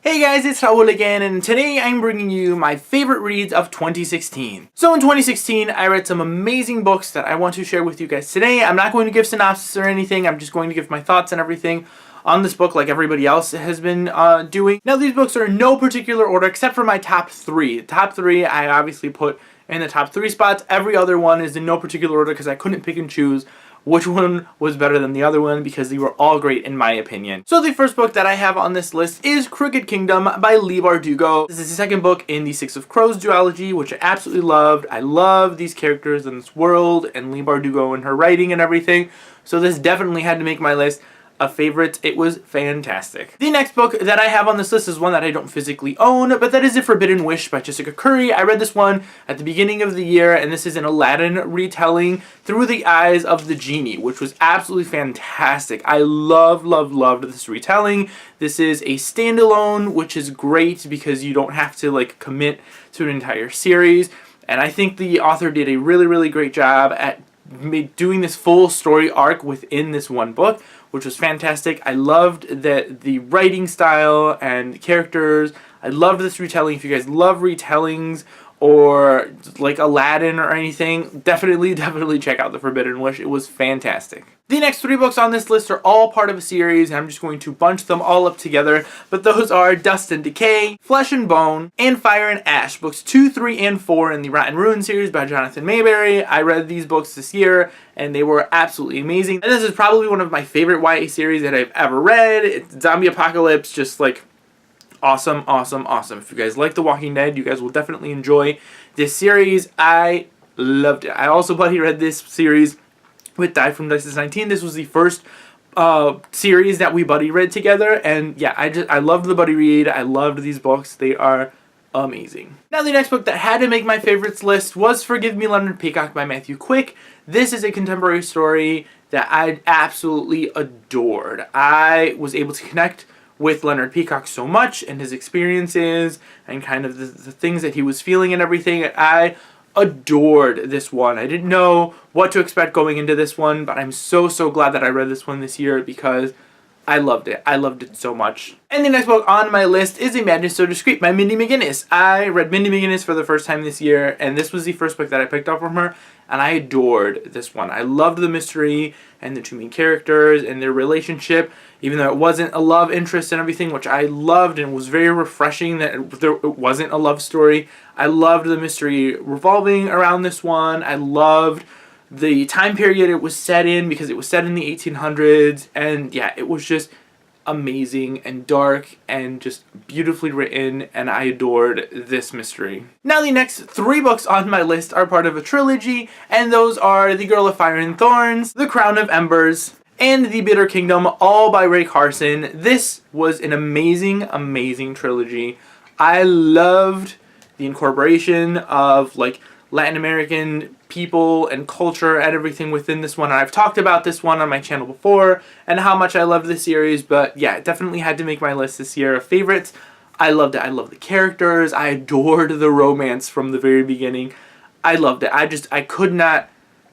Hey guys, it's Raul again, and today I'm bringing you my favorite reads of 2016. So in 2016, I read some amazing books that I want to share with you guys today. I'm not going to give synopsis or anything, I'm just going to give my thoughts and everything on this book like everybody else has been doing. Now these books are in no particular order except for my top three. The top three I obviously put in the top three spots. Every other one is in no particular order because I couldn't pick and choose which one was better than the other one because they were all great in my opinion. So the first book that I have on this list is Crooked Kingdom by Leigh Bardugo. This is the second book in the Six of Crows duology, which I absolutely loved. I love these characters in this world and Leigh Bardugo and her writing and everything. So this definitely had to make my list a favorite. It was fantastic. The next book that I have on this list is one that I don't physically own, but that is The Forbidden Wish by Jessica Curry. I read this one at the beginning of the year, and this is an Aladdin retelling through the eyes of the genie, which was absolutely fantastic. I loved this retelling. This is a standalone, which is great because you don't have to like commit to an entire series, and I think the author did a really great job at doing this full story arc within this one book, which was fantastic. I loved the writing style and the characters. I loved this retelling. If you guys love retellings or like Aladdin or anything, definitely check out The Forbidden Wish. It was fantastic. The next three books on this list are all part of a series, and I'm just going to bunch them all up together, but those are Dust and Decay, Flesh and Bone, and Fire and Ash, books 2, 3, and 4 in the Rotten Ruin series by Jonathan Mayberry. I read these books this year, and they were absolutely amazing. And this is probably one of my favorite YA series that I've ever read. It's zombie apocalypse, just like awesome. If you guys like The Walking Dead, you guys will definitely enjoy this series. I loved it. I also buddy read this series with Die from Dices 19. This was the first series that we buddy read together, and yeah, I loved the buddy read. I loved these books. They are amazing. Now the next book that had to make my favorites list was Forgive Me, Leonard Peacock by Matthew Quick. This is a contemporary story that I absolutely adored. I was able to connect with Leonard Peacock so much and his experiences and kind of the things that he was feeling and everything. I adored this one. I didn't know what to expect going into this one, but I'm so glad that I read this one this year because I loved it. I loved it so much. And the next book on my list is A Madness So Discreet by Mindy McGinnis. I read Mindy McGinnis for the first time this year, and this was the first book that I picked up from her, and I adored this one. I loved the mystery and the two main characters and their relationship, even though it wasn't a love interest and everything, which I loved and was very refreshing that it wasn't a love story. I loved the mystery revolving around this one. I loved the time period it was set in because it was set in the 1800s, and yeah, it was just amazing and dark and just beautifully written, and I adored this mystery. Now the next three books on my list are part of a trilogy, and those are The Girl of Fire and Thorns, The Crown of Embers, and The Bitter Kingdom, all by Ray Carson. This was an amazing trilogy. I loved the incorporation of like Latin American people and culture and everything within this one. And I've talked about this one on my channel before and how much I love this series, but yeah, it definitely had to make my list this year of favorites. I loved it. I loved the characters. I adored the romance from the very beginning. I loved it. I could not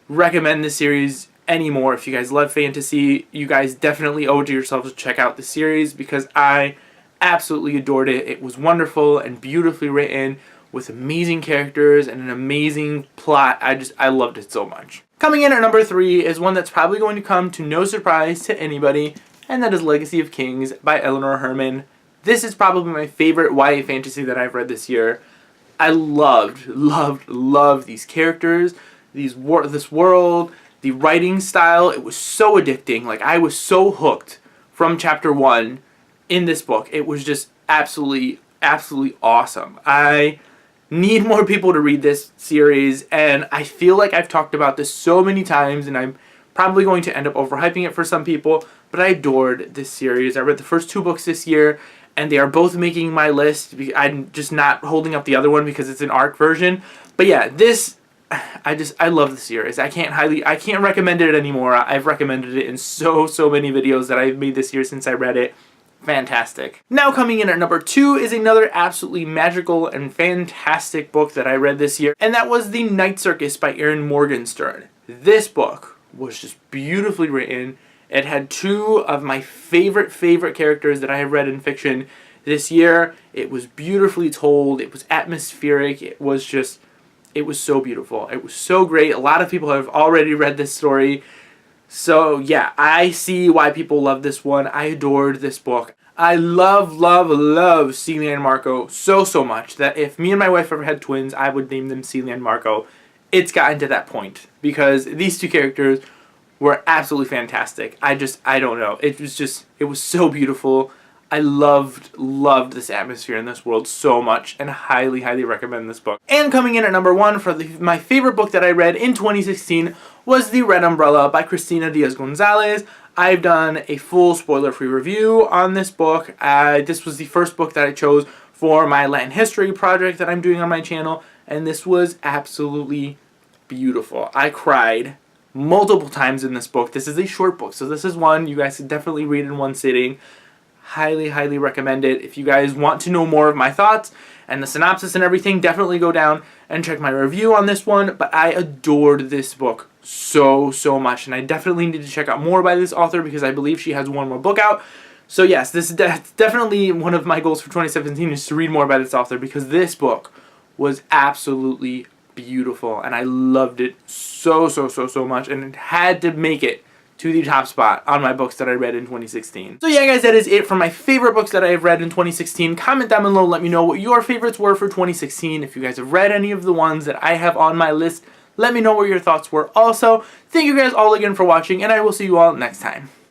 recommend this series anymore. If you guys love fantasy, you guys definitely owe it to yourselves to check out the series because I absolutely adored it. It was wonderful and beautifully written, with amazing characters and an amazing plot. I loved it so much. Coming in at number 3 is one that's probably going to come to no surprise to anybody, and that is Legacy of Kings by Eleanor Herman. This is probably my favorite YA fantasy that I've read this year. I loved these characters, this world, the writing style. It was so addicting. Like, I was so hooked from chapter 1 in this book. It was just absolutely awesome. I need more people to read this series, and I feel like I've talked about this so many times, and I'm probably going to end up overhyping it for some people, but I adored this series. I read the first 2 books this year, and they are both making my list. I'm just not holding up the other one because it's an ARC version. But yeah, I love the series. I can't recommend it anymore. I've recommended it in so many videos that I've made this year since I read it. Fantastic. Now coming in at number 2 is another absolutely magical and fantastic book that I read this year, and that was The Night Circus by Erin Morgenstern. This book was just beautifully written. It had 2 of my favorite characters that I have read in fiction this year. It was beautifully told. It was atmospheric. It was so beautiful. It was so great. A lot of people have already read this story. So yeah, I see why people love this one. I adored this book. I love Celia and Marco so much that if me and my wife ever had twins, I would name them Celia and Marco. It's gotten to that point because these two characters were absolutely fantastic. I don't know. It was so beautiful. I loved this atmosphere in this world so much and highly recommend this book. And coming in at number 1 for my favorite book that I read in 2016 was The Red Umbrella by Cristina Diaz-Gonzalez. I've done a full spoiler-free review on this book. This was the first book that I chose for my Latin history project that I'm doing on my channel, and this was absolutely beautiful. I cried multiple times in this book. This is a short book, so this is one you guys can definitely read in one sitting. Highly recommend it. If you guys want to know more of my thoughts and the synopsis and everything, definitely go down and check my review on this one. But I adored this book so much, and I definitely need to check out more by this author because I believe she has one more book out. So yes, this is definitely one of my goals for 2017 is to read more by this author because this book was absolutely beautiful and I loved it so much, and it had to make it to the top spot on my books that I read in 2016. So yeah guys, that is it for my favorite books that I have read in 2016. Comment down below, let me know what your favorites were for 2016. If you guys have read any of the ones that I have on my list, let me know what your thoughts were also. Thank you guys all again for watching, and I will see you all next time.